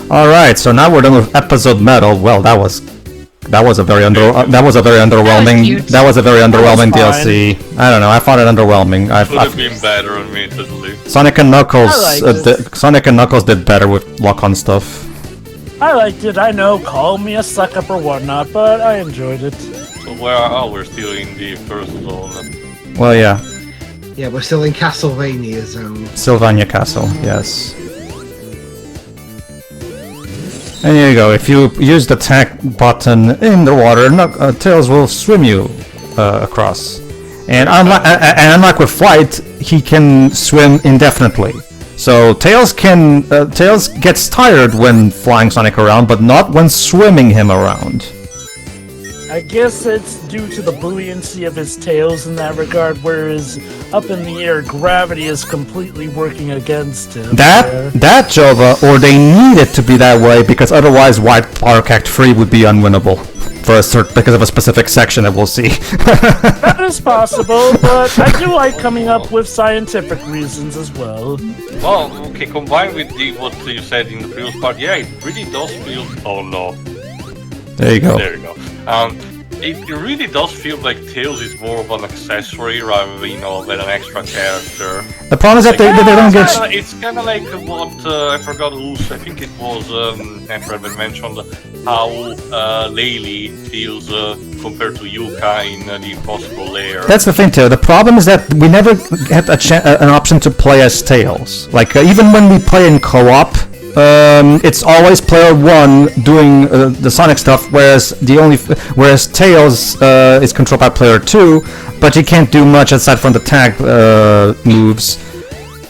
Alright, so now we're done with episode metal. Well, that was a very underwhelming DLC. I don't know. I found it underwhelming. Could have been better, admittedly. Sonic and Knuckles did better with lock-on stuff. I liked it. I know, call me a suck-up or whatnot, but I enjoyed it. So we're still in the first zone. Well, yeah. Yeah, we're still in Castlevania zone. Sylvania Castle, yes. And here you go. If you use the attack button in the water, Tails will swim you across. And unlike with Flight, he can swim indefinitely. So Tails gets tired when flying Sonic around, but not when swimming him around. I guess it's due to the buoyancy of his tails in that regard, whereas up in the air, gravity is completely working against him. That Jova, or they need it to be that way, because otherwise White Park Act 3 would be unwinnable. Because of a specific section that we'll see. That is possible, but I do like coming up with scientific reasons as well. Well, okay, combined with what you said in the previous part, yeah, it really does feel... Oh no. There you go. There you go. It really does feel like Tails is more of an accessory rather than an extra character. The problem is that they don't get... It's kind of like what, I forgot who's, I think it was Emperor that mentioned how Laylee feels compared to Yuka in the Impossible Lair. That's the thing, too. The problem is that we never had an option to play as Tails. Like, even when we play in co-op, it's always player 1 doing the Sonic stuff, whereas Tails is controlled by player 2, but he can't do much aside from the tag moves.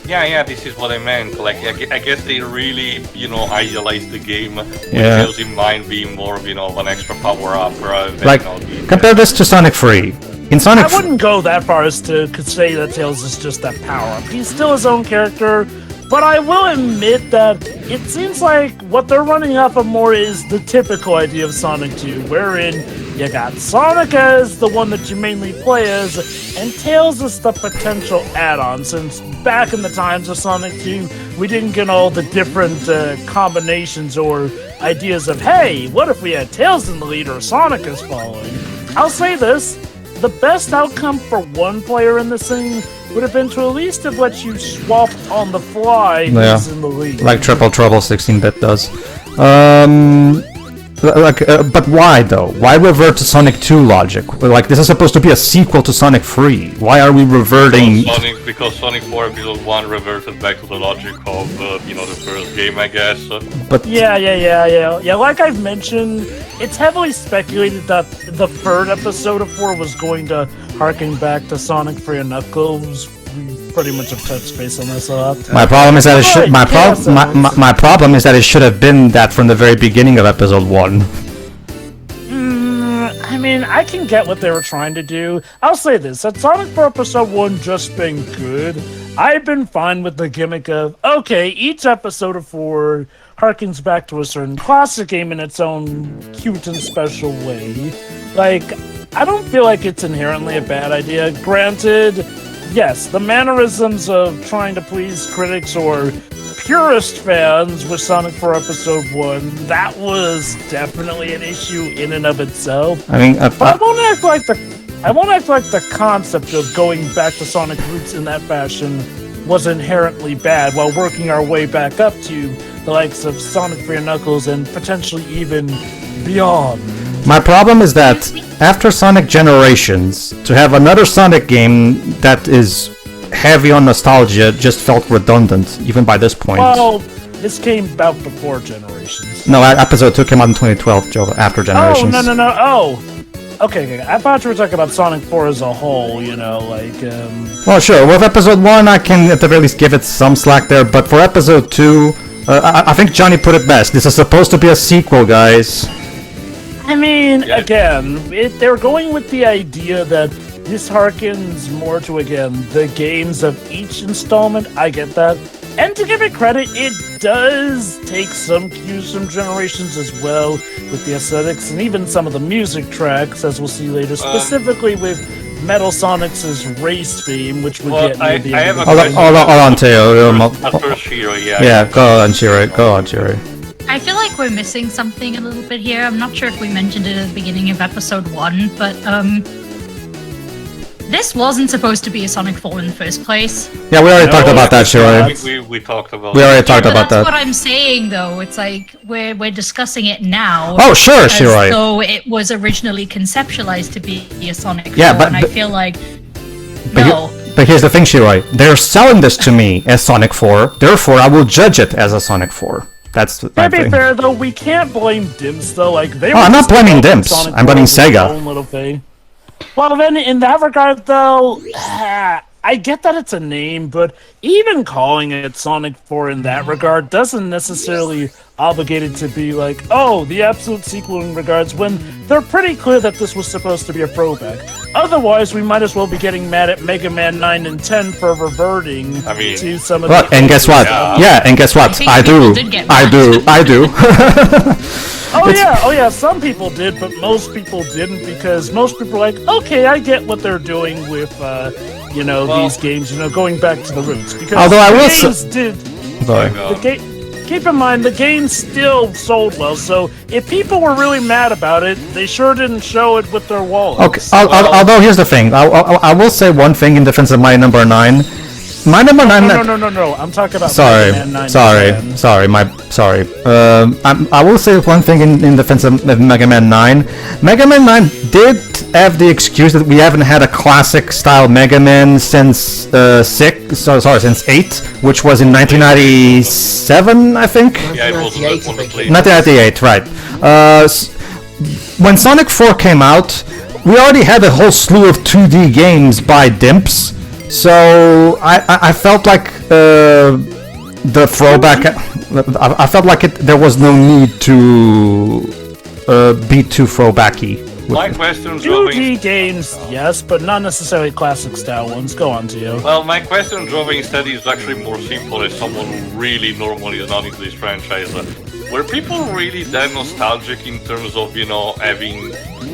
Yeah, this is what I meant. Like, I guess they really, idealized the game with Yeah. Tails in mind being more of, an extra power-up rather than, Like, compare this to Sonic 3. In Sonic I wouldn't go that far as to say that Tails is just that power-up. He's still his own character. But I will admit that it seems like what they're running off of more is the typical idea of Sonic 2, wherein you got Sonic as the one that you mainly play as, and Tails is the potential add-on, since back in the times of Sonic 2, we didn't get all the different combinations or ideas of, hey, what if we had Tails in the lead or Sonic is following? I'll say this, the best outcome for one player in this thing would have been to at least have let you swap on the fly who's in the lead. Like Triple Trouble 16-bit does. But why though? Why revert to Sonic 2 logic? Like, this is supposed to be a sequel to Sonic 3. Why are we reverting? Because Sonic 4 Episode 1 reverted back to the logic of, the first game, I guess. But Yeah, like I've mentioned, it's heavily speculated that the third episode of 4 was going to harken back to Sonic 3 and Knuckles. We pretty much have touched base on this a lot. my problem is that my problem is that it should have been that from the very beginning of episode 1. I mean, I can get what they were trying to do. I'll say this, had Sonic 4 Episode 1 just been good, I've been fine with the gimmick of, okay, each episode of 4 harkens back to a certain classic game in its own cute and special way. Like, I don't feel like it's inherently a bad idea. Granted, yes, the mannerisms of trying to please critics or purist fans with Sonic 4 Episode 1, that was definitely an issue in and of itself. I mean, But I won't act like the concept of going back to Sonic roots in that fashion was inherently bad while working our way back up to the likes of Sonic 3 and Knuckles and potentially even beyond. my problem is that after Sonic Generations, to have another Sonic game that is heavy on nostalgia just felt redundant, even by this point. Well, this came about before Generations. No, episode 2 came out in 2012, Joe, after Generations. Oh, no. Oh! Okay. I thought you were talking about Sonic 4 as a whole, Well, sure, with episode 1, I can at the very least give it some slack there, but for episode 2, I think Johnny put it best. This is supposed to be a sequel, guys. I mean, again, they're going with the idea that this harkens more to, again, the games of each installment. I get that. And to give it credit, it does take some cues from Generations as well, with the aesthetics and even some of the music tracks, as we'll see later, specifically with Metal Sonic's race theme, which we get near the end. Hold on, Teo. First Shiro, Yeah, go on, Shiro. I I feel like we're missing something a little bit here. I'm not sure if we mentioned it at the beginning of episode 1, but this wasn't supposed to be a Sonic 4 in the first place. Yeah, we already talked about that, Shirai. We talked about We already talked But about that's that. what I'm saying, though. It's like we're discussing it now. Oh, sure, as Shirai. though it was originally conceptualized to be a Sonic 4, Yeah, but- and I feel like But, no. but here's the thing, Shirai. They're selling this to me as Sonic 4, therefore I will judge it as a Sonic 4. That's my To be thing. fair, though, we can't blame Dimps, though. Like they. Oh, I'm not blaming developing Dimps. Sonic I'm blaming 4 with their Sega. own little thing. Well, then, in that regard, though, I get that it's a name, but even calling it Sonic 4 in that regard doesn't necessarily obligate it to be like, oh, the absolute sequel in regards, when they're pretty clear that this was supposed to be a throwback. Otherwise, we might as well be getting mad at Mega Man 9 and 10 for reverting to some of Look, the... and guess what? Yeah, and guess what? think I people do. did get I mad. do. I do. Oh yeah, some people did, but most people didn't, because most people are like, okay, I get what they're doing with, these games, going back to the roots. Because Although I the will games did, Sorry. keep in mind, the game still sold well, so if people were really mad about it, they sure didn't show it with their wallets. Okay, although here's the thing. I will say one thing in defense of my number 9. My number 9... No, I'm talking about Sorry, Mega Man 9 sorry, and 10. sorry. I will say one thing in defense of Mega Man 9. Mega Man 9 did have the excuse that we haven't had a classic style Mega Man since 8, which was in 1997, I think. Yeah, it was 1998, on the I think. play. 1998, right. When Sonic 4 came out, we already had a whole slew of 2D games by Dimps. So I felt like the throwback. I felt like there was no need to be too throwbacky. My question, 2D games, yes, but not necessarily classic style ones. Go on to you. Well, my question, Jove, instead is actually more simple as someone who really normally is not into this franchise. Were people really that nostalgic in terms of, having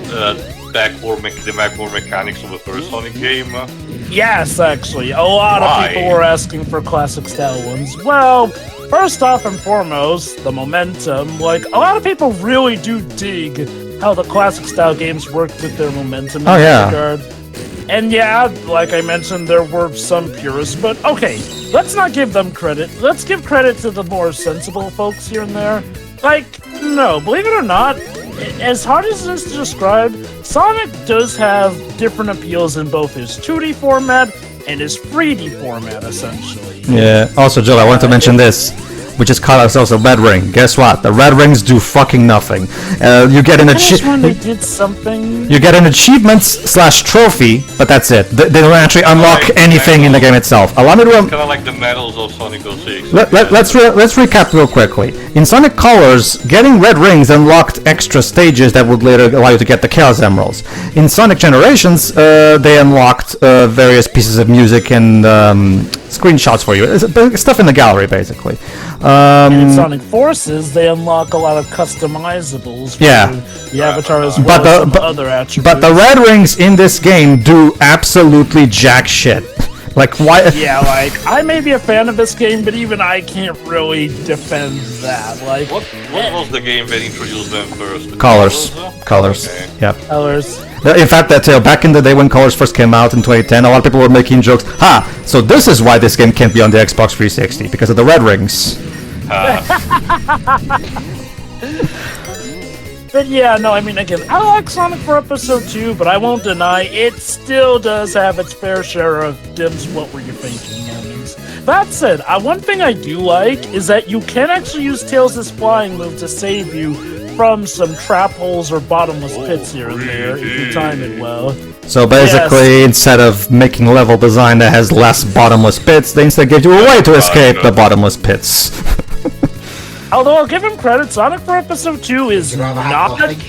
the backward mechanics of the first Sonic game? Yes, actually. A lot Why? of people were asking for classic style ones. Well, first off and foremost, the momentum. Like, a lot of people really do dig how the classic style games worked with their momentum in Oh, that yeah. regard. And yeah, like I mentioned, there were some purists, but okay, let's not give them credit. Let's give credit to the more sensible folks here and there. Like, no, believe it or not, as hard as it is to describe, Sonic does have different appeals in both his 2D format and his 3D format, essentially. Yeah. Also, Joe, I want to mention this. We just call ourselves a red ring. Guess what? The red rings do fucking nothing. You get an Just when they achievement. did something. You get an achievements/trophy, but that's it. They don't actually unlock Like anything in the game itself. Allow me to. Kind of like the medals of Sonic 06. Let's recap real quickly. In Sonic Colors, getting red rings unlocked extra stages that would later allow you to get the Chaos Emeralds. In Sonic Generations, they unlocked various pieces of music and screenshots for you. It's stuff in the gallery, basically. And in Sonic Forces, they unlock a lot of customizables for Yeah. the avatar as well But as the- some but- other attributes. But the red rings in this game do absolutely jack shit. Like, why? Yeah, like, I may be a fan of this game, but even I can't really defend that. Like, What was the game that introduced them first? Colors. Colors. Okay. Yeah. colors. In fact, back in the day when Colors first came out in 2010, a lot of people were making jokes. So this is why this game can't be on the Xbox 360, because of the red rings. But yeah, no, I mean, again, I like Sonic for Episode 2, but I won't deny it still does have its fair share of dims, what were you thinking moments. That said, one thing I do like is that you can actually use Tails' flying move to save you from some trap holes or bottomless pits here and there if you time it well. So basically, instead of making level design that has less bottomless pits, they instead give you a way to escape the bottomless pits. Although I'll give him credit, Sonic for Episode 2 is You'd rather have not... nothing?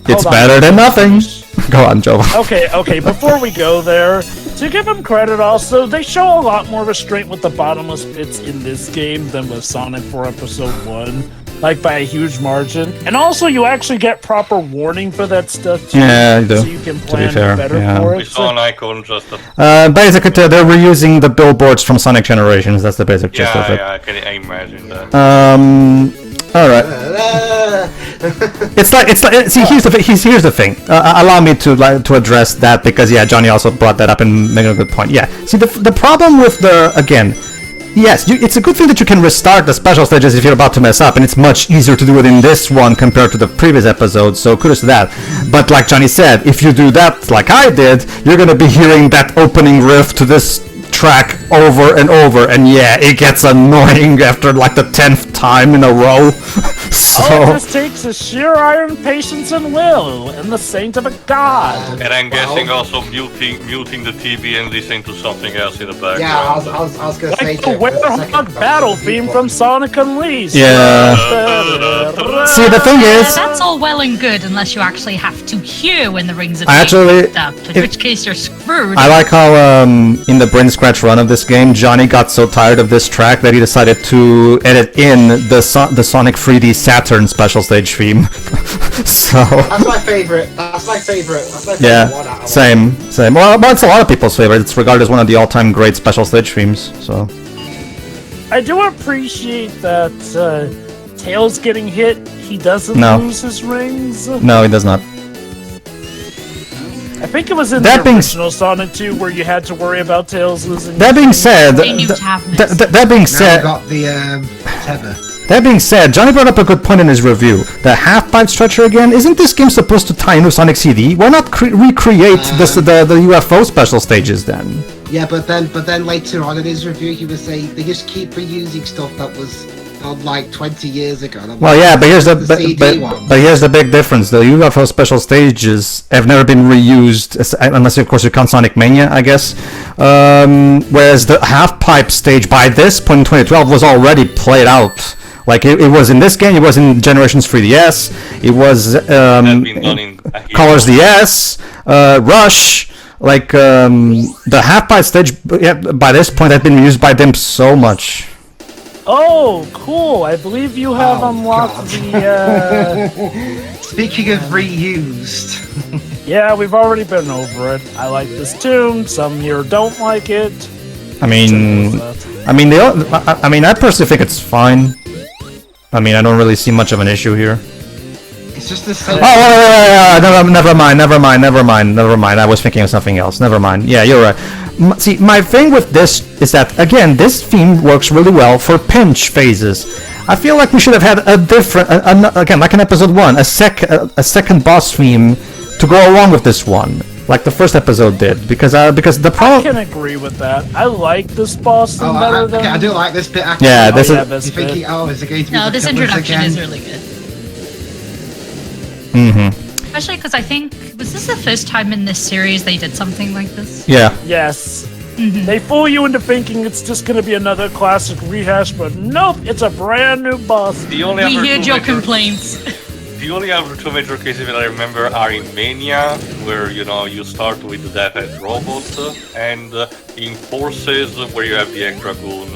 It's Hold on. better than nothing. Go on, Joe. Okay, before we go there, to give them credit also, they show a lot more restraint with the bottomless pits in this game than with Sonic 4 Episode 1. Like, by a huge margin. And also, you actually get proper warning for that stuff, too. Yeah, you do. So you can be plan fair, better yeah. for We it. saw an icon just a... Basically, they're reusing the billboards from Sonic Generations. That's the basic gist of it. I imagine that. All right. It's like see here's the thing. Allow me to address that because yeah, Johnny also brought that up and made a good point. Yeah. See the problem with yes, it's a good thing that you can restart the special stages if you're about to mess up, and it's much easier to do it in this one compared to the previous episode, so kudos to that. But like Johnny said, if you do that like I did, you're gonna be hearing that opening riff to this track over and over, and yeah, it gets annoying after like the 10th time in a row. All this takes is sheer iron, patience, and will, and the saint of a god. And I'm guessing also muting the TV and listening to something else in the background. Yeah, I was gonna say Like the Werehog battle theme from Sonic Unleashed. Yeah. See, the thing is, That's all well and good unless you actually have to hear when the rings are Actually, up, in which case you're screwed. I like how in the brain scratch run of this game, Johnny got so tired of this track that he decided to edit in the Sonic 3D Saturn special stage theme. So That's my favorite. That's my favorite one yeah, out of same. Well, it's a lot of people's favorite. It's regarded as one of the all-time great special stage themes. So I do appreciate that Tails getting hit, he doesn't No. lose his rings. no, it does not. I think it was in That the being original Sonic 2 where you had to worry about Tails losing. That being said, They knew to have this. that being Now said, we got the tether. That being said, Johnny brought up a good point in his review. The half-pipe stretcher again, isn't this game supposed to tie into Sonic CD? Why not recreate the UFO special stages then? Yeah, but then later on in his review, he was saying they just keep reusing stuff that was on like 20 years ago. And I'm Well, like, yeah, but here's the CD one. but here's the big difference. The UFO special stages have never been reused, unless of course you count Sonic Mania, I guess. Whereas the half-pipe stage by this point in 2012 was already played out. Like it was in this game, it was in Generations 3DS, it was That's been done in Colors DS, Rush, like the half-pipe stage by this point had been used by them so much. Oh, cool! I believe you have Oh, unlocked God. the. Speaking of reused, Yeah, we've already been over it. I like this tune. Some here don't like it. I mean, I personally think it's fine. I mean, I don't really see much of an issue here. it's just the same. Oh, never mind. I was thinking of something else. Never mind. Yeah, you're right. See, my thing with this is that, again, this theme works really well for pinch phases. I feel like we should have had a different, again, like in episode 1, a second boss theme to go along with this one, like the first episode did, because the I problem. can agree with that. I like this boss theme better than. Okay, I do like this bit. Actually. Yeah, this yeah, is. this You're thinking, bit. oh, is it going to be No, the this colours introduction again? is really good. Especially because I think, was this the first time in this series they did something like this? Yeah. Yes. They fool you into thinking it's just going to be another classic rehash, but nope, it's a brand new boss. The only We other heard two your major- complaints. The only other two major cases that I remember are in Mania, where you start with the Deathhead robot, and in Forces, where you have the extra goon.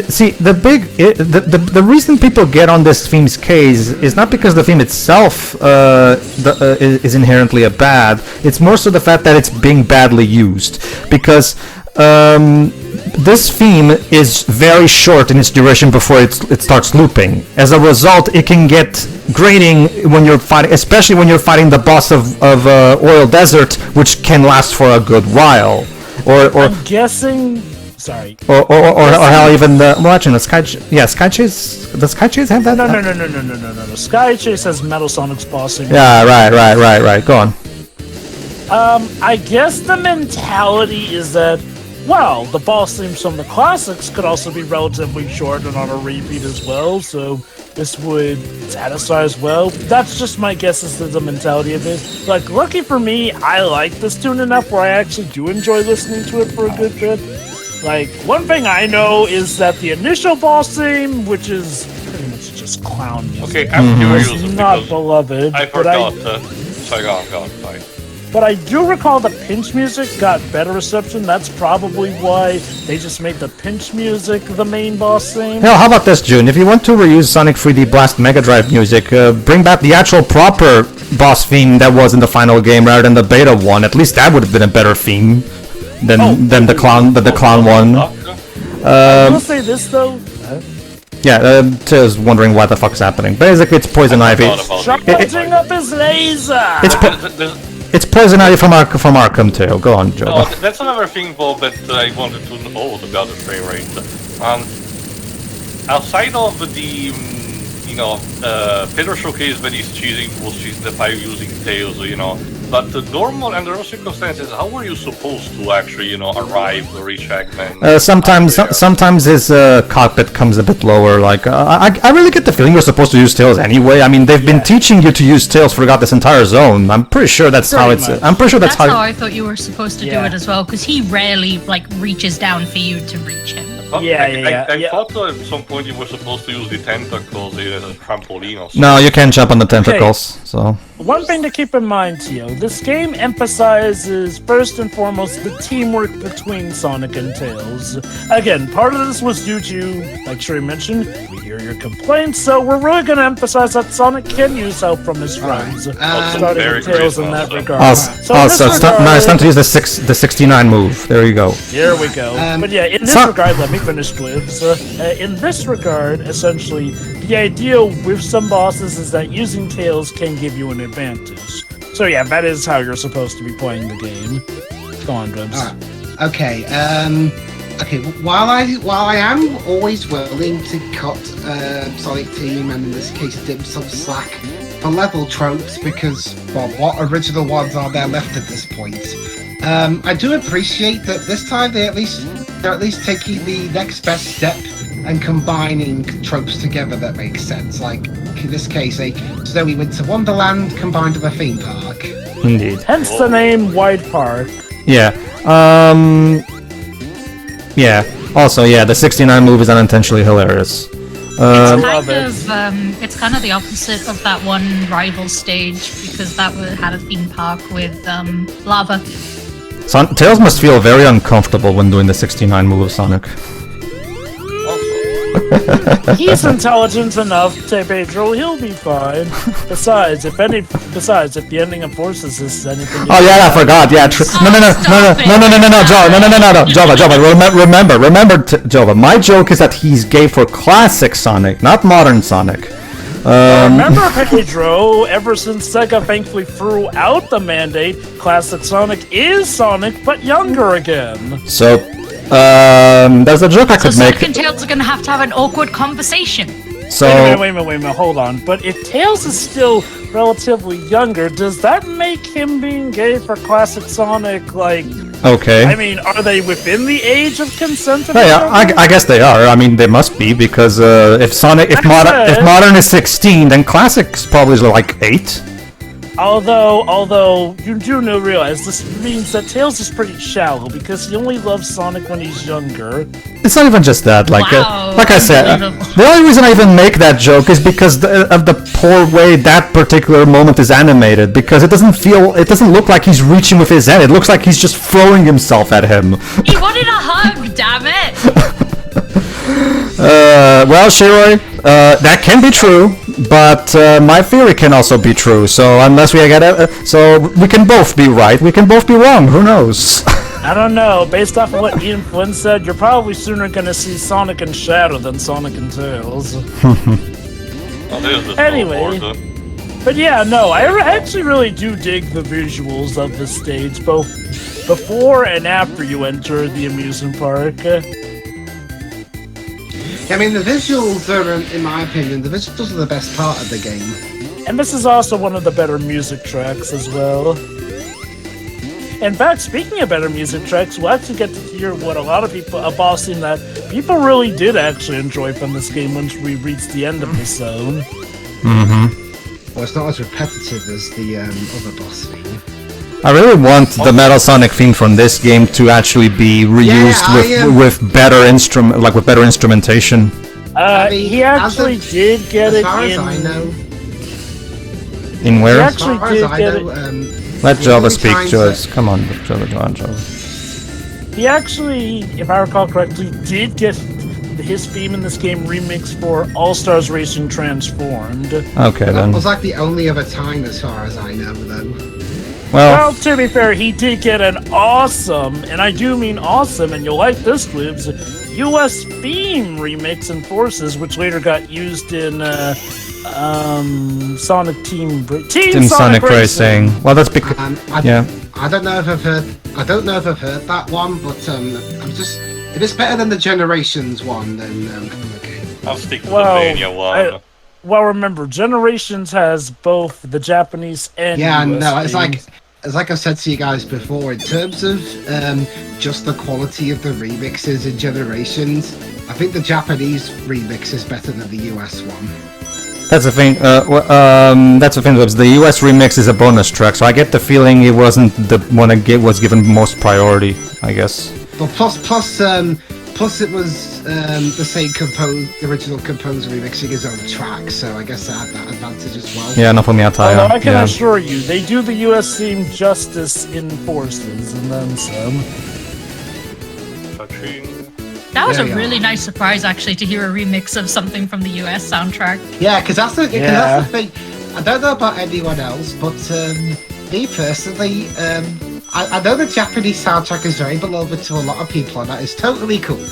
See, the reason people get on this theme's case is not because the theme itself is inherently a bad. It's more so the fact that it's being badly used, because this theme is very short in its duration before it starts looping. As a result, it can get grating when you're fighting, especially when you're fighting the boss of Oil Desert, which can last for a good while, or I'm guessing. Sorry. or hell, even the well, actually, the Sky Chase. Does Sky Chase have that? No. Sky Chase has Metal Sonic's boss theme. Yeah, right. Go on. I guess the mentality is that, well, the boss themes from the classics could also be relatively short and on a repeat as well, so this would satisfy as well. That's just my guess as to the mentality of it. Like, lucky for me, I like this tune enough where I actually do enjoy listening to it for a good bit. Like, one thing I know is that the initial boss theme, which is pretty much just clown music, Okay, I'm curious is not because beloved, I but forgot. Sorry, go on, sorry. But I do recall the pinch music got better reception. That's probably why they just made the pinch music the main boss theme. Hell, how about this, June? If you want to reuse Sonic 3D Blast Mega Drive music, bring back the actual proper boss theme that was in the final game rather than the beta one. At least that would have been a better theme than the clown one. I will say this though. Tails wondering what the fuck's happening. Basically, it's Poison Ivy. Charging up his laser! It's Poison Ivy from Arkham Tail. Go on, Joe. Oh, that's another thing, Bob, that I wanted to know. Oh, the other frame rate. Outside of the, Pedro showcased that was choosing the 5 using Tails, but the normal and the circumstances, how were you supposed to actually, arrive or reach Eggman? Sometimes his cockpit comes a bit lower. Like, I really get the feeling you're supposed to use Tails anyway. I mean, they've been teaching you to use Tails throughout this entire zone. I'm pretty sure that's how it's. I'm pretty sure that's how I thought you were supposed to do it as well, because he rarely reaches down for you to reach him. I thought at some point you were supposed to use the tentacles as a trampoline or something. No, you can't jump on the tentacles. So one thing to keep in mind, Tio, this game emphasizes first and foremost the teamwork between Sonic and Tails. Again, part of this was due to, like Sherry mentioned, we hear your complaints, so we're really going to emphasize that Sonic can use help from his friends, starting with Tails in that regard. Now it's time to use the 69 move. There you go. Here we go. But yeah, in this regard, let me finish, Clips. In this regard, essentially, the idea with some bosses is that using Tails can give you an advantage. So yeah, that is how you're supposed to be playing the game. Go on, Dribs. Okay. While I am always willing to cut Sonic Team and in this case Dim some slack for level tropes, because what original ones are there left at this point? I do appreciate that this time they're at least taking the next best step and combining tropes together that makes sense. Like in this case, a Snowy Winter Wonderland combined with a theme park. Indeed. Hence the name White Park. Yeah. Yeah. Also, the 69 move is unintentionally hilarious. It's kind of the opposite of that one rival stage, because that had a theme park with lava. Tails must feel very uncomfortable when doing the 69 move of Sonic. He's intelligent enough, Pedro. He'll be fine. Besides, if the ending of Forces is anything. I forgot. Yeah, No, Jova. Remember, Jova. My joke is that he's gay for classic Sonic, not modern Sonic. Remember, Pedro, ever since Sega thankfully threw out the mandate, classic Sonic is Sonic, but younger again. So, there's a joke I could make. Sonic and Tails are gonna have to have an awkward conversation. So wait a minute, hold on. But if Tails is still relatively younger, does that make him being gay for classic Sonic, Okay. I mean, are they within the age of consent? Yeah, I guess they are. I mean, they must be, because if modern is 16, then classic's probably 8. Although you do realize this means that Tails is pretty shallow, because he only loves Sonic when he's younger. It's not even just that. Like I said, the only reason I even make that joke is because of the poor way that particular moment is animated. Because it doesn't look like he's reaching with his hand. It looks like he's just throwing himself at him. He wanted a hug, damn it! Well, Shiroy, that can be true, but my theory can also be true. So unless we get so we can both be right, we can both be wrong. Who knows? I don't know. Based off of what Ian Flynn said, you're probably sooner gonna see Sonic and Shadow than Sonic and Tails. Anyway, but yeah, no, I actually really do dig the visuals of the stage, both before and after you enter the amusement park. I mean, the visuals are, in my opinion, the visuals are the best part of the game. And this is also one of the better music tracks as well. In fact, speaking of better music tracks, we'll actually get to hear what a lot of people, a boss scene that people really did actually enjoy from this game once we reached the end of the zone. Mm-hmm. Well, it's not as repetitive as the other boss theme. I really want the Metal Sonic theme from this game to actually be reused with better instrumentation. He actually did get it in. As far as I know. In where? He actually did get it. Let Jova speak, Joyce. Come on, Jova. He actually, if I recall correctly, did get his theme in this game remixed for All-Stars Racing Transformed. Okay, then. That was the only other time, as far as I know, though. Well, to be fair, he did get an awesome, and I do mean awesome, and you'll like this, Libs, US theme remix in Forces, which later got used in Sonic Team Sonic Racing. Well, that's because yeah. I don't know if I've heard that one, but if it's better than the Generations one, then okay. I'll stick to the Mania one. Well, remember, Generations has both the Japanese and US themes. It's like I've said to you guys before, in terms of just the quality of the remixes in Generations, I think the Japanese remix is better than the US one. That's the thing. That's the thing. The US remix is a bonus track, so I get the feeling it wasn't the one that was given most priority. I guess. But plus, it was the same the original composer remixing his own track, so I guess that had that advantage as well. Yeah, no, for me, Although I can assure you, they do the US theme justice in Forces, and then some. That was a really nice surprise, actually, to hear a remix of something from the US soundtrack. Yeah, because that's the thing. I don't know about anyone else, but me personally, I know the Japanese soundtrack is very beloved to a lot of people, and that is totally cool.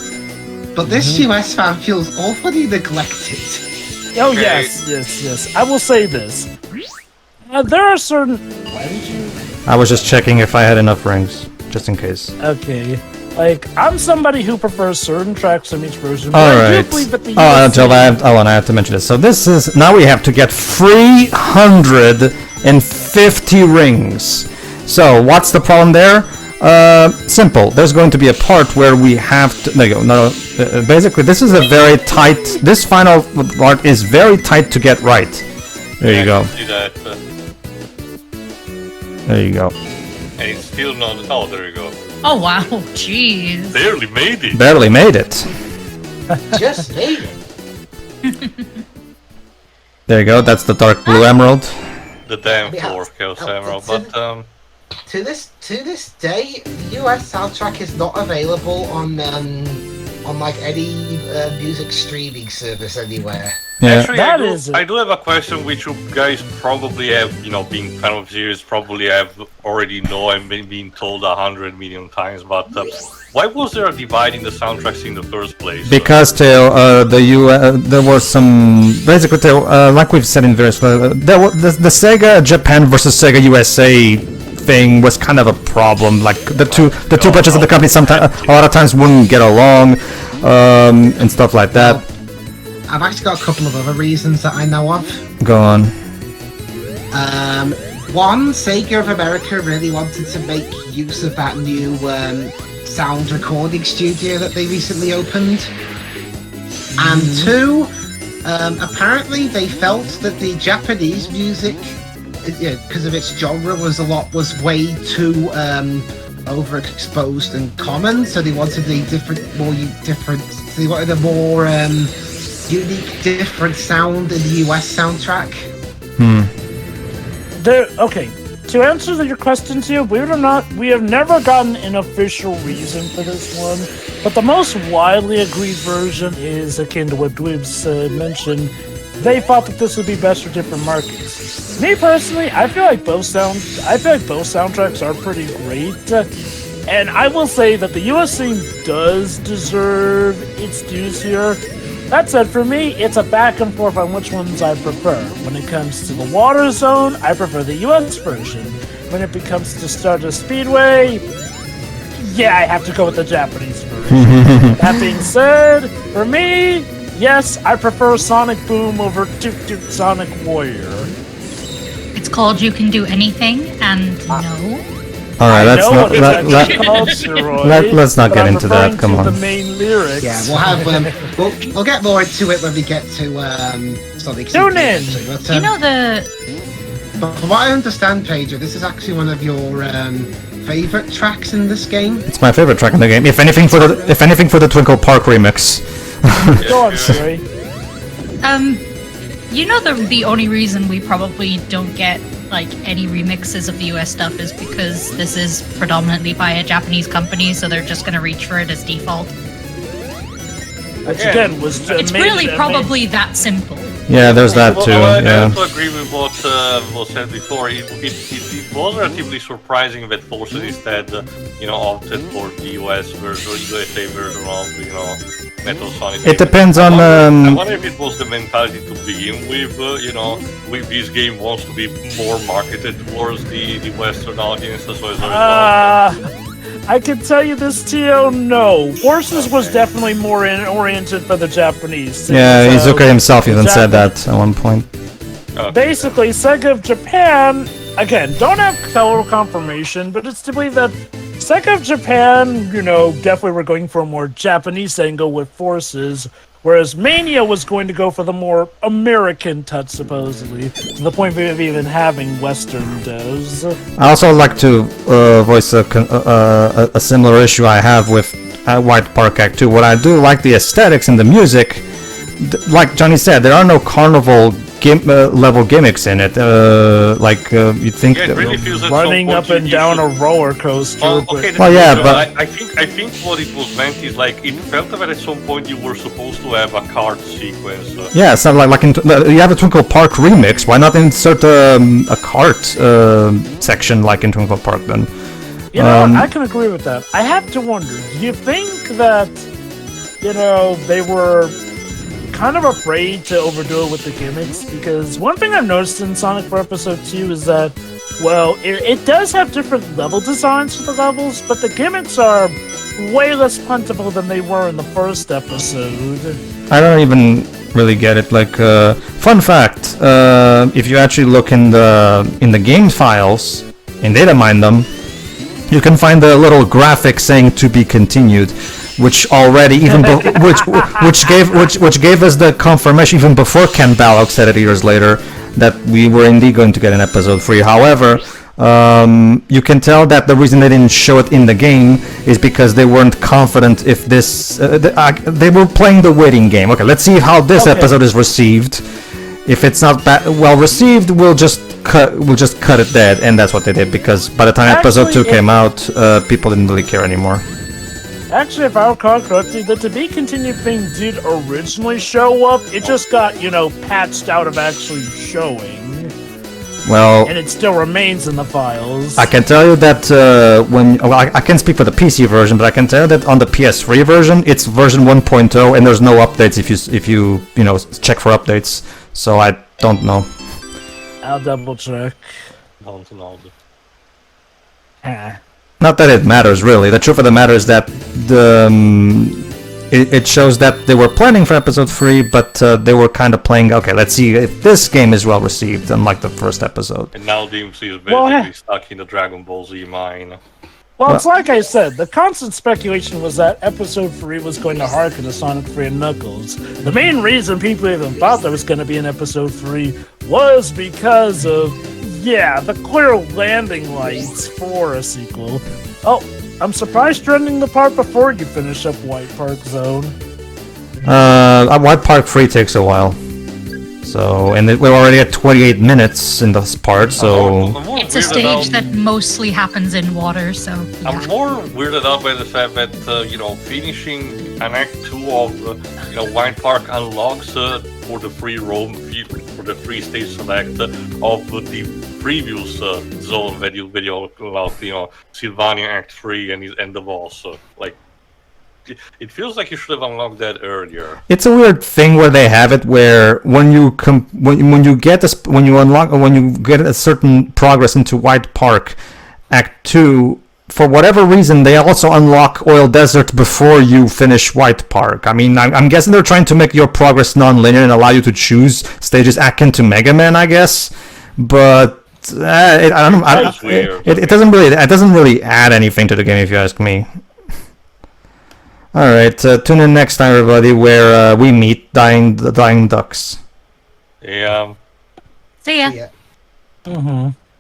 But this US fan feels awfully neglected. Oh, yes. I will say this. There are certain... Why did you... I was just checking if I had enough rings, just in case. Okay. Like, I'm somebody who prefers certain tracks from each version, but All I right. do believe that the I have to mention this. So this is... Now we have to get 350 rings. So, what's the problem there? Simple. There's going to be a part where we have to... There you go. No, basically, this is a very tight... This final part is very tight to get right. There you go. See that, There you go. and it's still not... Oh, there you go. Oh wow, jeez. Barely made it. Barely made it. Just made it. There you go. That's the dark blue emerald. The damn Yeah. 4 Chaos Emerald, but To this day, the US soundtrack is not available on like any music streaming service anywhere. Yeah. actually That I do have a question which you guys probably have, being fan of series, probably have already know and been told 100 million times, but why was there a divide in the soundtracks in the first place? Because there was some basically like we've said in various there was the Sega Japan versus Sega USA thing was kind of a problem. Like the two branches of the company sometimes a lot of times wouldn't get along and stuff like that. I've actually got a couple of other reasons that I know of. Go on. One, Sega of America really wanted to make use of that new sound recording studio that they recently opened. And two, apparently they felt that the Japanese music, because of its genre, was way too overexposed and common. So they wanted a more unique, different sound in the US soundtrack. Okay, to answer your question to you, believe it or not, we have never gotten an official reason for this one, but the most widely agreed version is akin to what Dweebs mentioned. They thought that this would be best for different markets. Me personally, I feel like both soundtracks are pretty great, and I will say that the US theme does deserve its dues here. That said, for me, it's a back and forth on which ones I prefer. When it comes to the Water Zone, I prefer the US version. When it comes to Stardust Speedway, yeah, I have to go with the Japanese version. That being said, for me, yes, I prefer Sonic Boom over Toot Toot Sonic Warrior. It's called You Can Do Anything, and no. All right, let's not get into that. Come on. The main lyrics. Yeah, we'll have we'll get more into it when we get to Sonic. Tune in. But, You know the... But from what I understand, Pedro, this is actually one of your favorite tracks in this game. It's my favorite track in the game. If anything for the Twinkle Park remix. Go on, Siri. You know the only reason we probably don't get like any remixes of the US stuff is because this is predominantly by a Japanese company, so they're just gonna reach for it as default. Which again was It's really probably that simple. Yeah, there's that too. I Yeah. also agree with what was said before. It was relatively surprising that Forces instead, opted for the USA version of, Metal Sonic. It depends on. I wonder if it was the mentality to begin with. This game wants to be more marketed towards the Western audience, so as a result. I can tell you this, Tio. No, Forces was definitely more oriented for the Japanese. Yeah, So, Izuka himself even said that at one point. basically, Sega of Japan, again, don't have total confirmation, but it's to believe that Sega of Japan, definitely were going for a more Japanese angle with Forces, whereas Mania was going to go for the more American touch, supposedly, to the point of even having Western devs. I also like to voice a similar issue I have with White Park Act 2. What I do like the aesthetics and the music. Like Johnny said, there are no carnival level gimmicks in it. You'd think. Yeah, it really feels at Running some up point and you down should- a roller coaster. Well, yeah, but I think what it was meant is it felt that at some point you were supposed to have a card sequence. yeah, it's not you have a Twinkle Park remix. Why not insert a cart section like in Twinkle Park then? I can agree with that. I have to wonder, do you think that, they were kind of afraid to overdo it with the gimmicks? Because one thing I've noticed in Sonic for Episode 2 is that, it does have different level designs for the levels, but the gimmicks are way less puntable than they were in the first episode. I don't even really get it. Fun fact: if you actually look in the game files and data mine them, you can find the little graphic saying "to be continued," which already which gave us the confirmation even before Ken Balog said it years later that we were indeed going to get an episode 3. However, you can tell that the reason they didn't show it in the game is because they weren't confident if this. They were playing the waiting game. Okay, let's see how this episode is received. If it's not well received, we'll just cut it dead, and that's what they did. Because by the time episode 2 came out, people didn't really care anymore. Actually, if I recall correctly, the To Be Continued thing did originally show up. It just got, patched out of actually showing. Well, and it still remains in the files. I can tell you that I can't speak for the PC version, but I can tell you that on the PS3 version, it's version 1.0, and there's no updates if you check for updates. So I don't know. I'll double check. Don't know. Not that it matters really. The truth of the matter is that it shows that they were planning for episode 3, but they were kind of playing. Okay, let's see if this game is well received, unlike the first episode. And now DMC is basically stuck in the Dragon Ball Z mine. Well, it's like I said, the constant speculation was that Episode 3 was going to harken to Sonic 3 and Knuckles. The main reason people even thought there was going to be an Episode 3 was because of, the clear landing lights for a sequel. Oh, I'm surprised you're ending the part before you finish up White Park Zone. White Park 3 takes a while. So, and we're already at 28 minutes in this part, so... It's a stage that mostly happens in water, so... Yeah. I'm more weirded out by the fact that, finishing an Act 2 of, White Park unlocks for the free roam, for the free stage select of the previous zone that you unlocked, Sylvania Act 3 and the boss. It feels like you should have unlocked that earlier. It's a weird thing where they have it where when you get a certain progress into White Park Act 2, for whatever reason they also unlock Oil Desert before you finish White Park. I mean, I'm guessing they're trying to make your progress non-linear and allow you to choose stages akin to Mega Man, I guess. But it doesn't really add anything to the game if you ask me. Alright, tune in next time, everybody, where we meet the dying ducks. Yeah. See ya. Yeah. Mm-hmm.